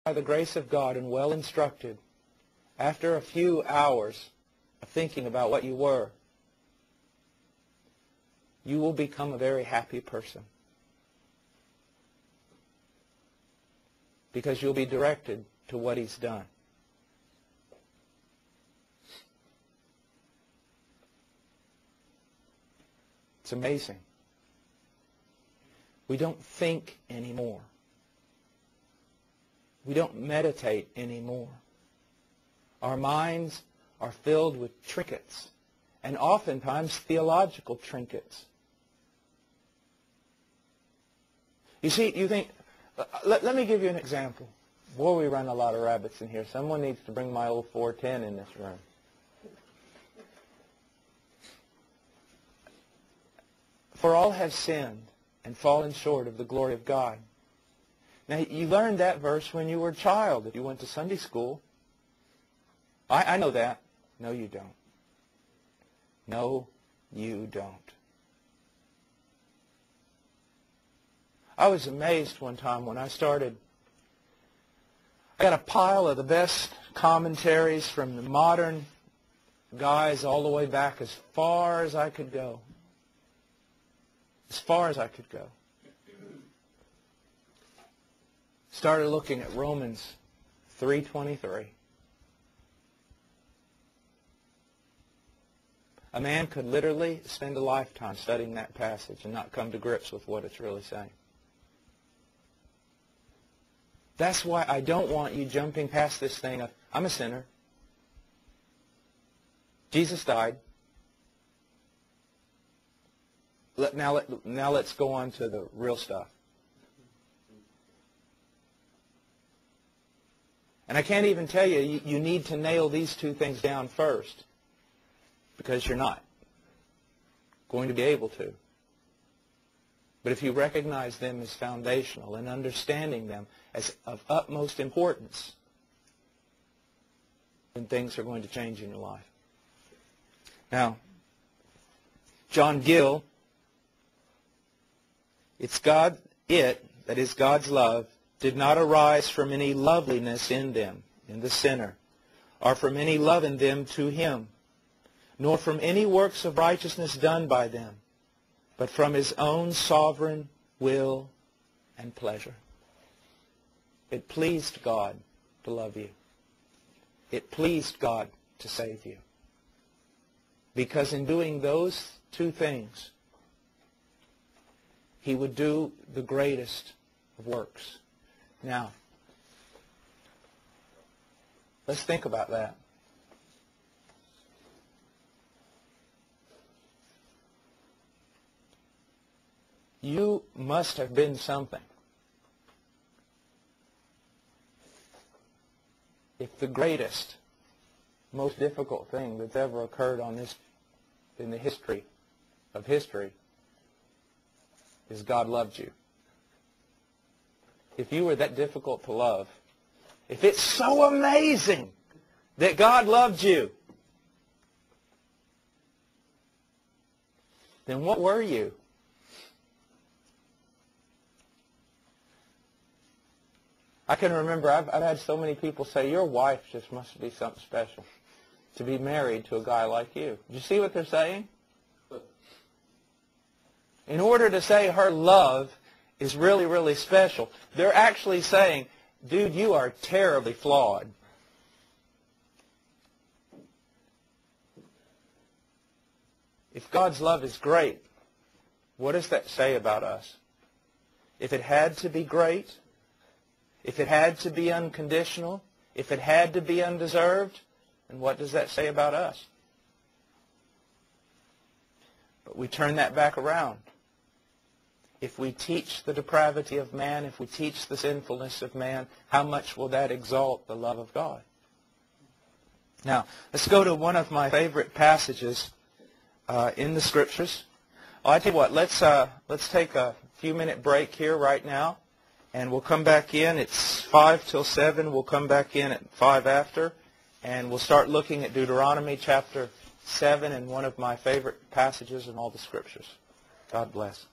by the grace of God and well instructed, after a few hours of thinking about what you were, you will become a very happy person. Because you'll be directed to what He's done. It's amazing. We don't think anymore. We don't meditate anymore. Our minds are filled with trinkets, and oftentimes theological trinkets. You see, you think, let me give you an example. Boy, we run a lot of rabbits in here. Someone needs to bring my old 410 in this room. For all have sinned and fallen short of the glory of God. Now, you learned that verse when you were a child, if you went to Sunday school. I know that. No, you don't. No, you don't. I was amazed one time when I started. I got a pile of the best commentaries from the modern guys all the way back as far as I could go. As far as I could go. Started looking at Romans 3:23. A man could literally spend a lifetime studying that passage and not come to grips with what it's really saying. That's why I don't want you jumping past this thing of, I'm a sinner. Jesus died. Now let's go on to the real stuff. And I can't even tell you, you need to nail these two things down first, because you're not going to be able to. But if you recognize them as foundational and understanding them as of utmost importance, then things are going to change in your life. Now, John Gill, that is God's love, did not arise from any loveliness in them, in the sinner, or from any love in them to Him, nor from any works of righteousness done by them, but from His own sovereign will and pleasure. It pleased God to love you. It pleased God to save you. Because in doing those two things, He would do the greatest of works. Now, let's think about that. You must have been something if the greatest, most difficult thing that's ever occurred in the history of history is God loved you. If you were that difficult to love, if it's so amazing that God loved you, then what were you? I can remember I've had so many people say, your wife just must be something special to be married to a guy like you. Do you see what they're saying? In order to say her love is really, really special, they're actually saying, dude, you are terribly flawed. If God's love is great, what does that say about us? If it had to be great, if it had to be unconditional, if it had to be undeserved, then what does that say about us? But we turn that back around. If we teach the depravity of man, if we teach the sinfulness of man, how much will that exalt the love of God? Now, let's go to one of my favorite passages in the Scriptures. I tell you what, let's take a few-minute break here right now, and we'll come back in. It's 5 till 7. We'll come back in at 5 after, and we'll start looking at Deuteronomy chapter 7 and one of my favorite passages in all the Scriptures. God bless.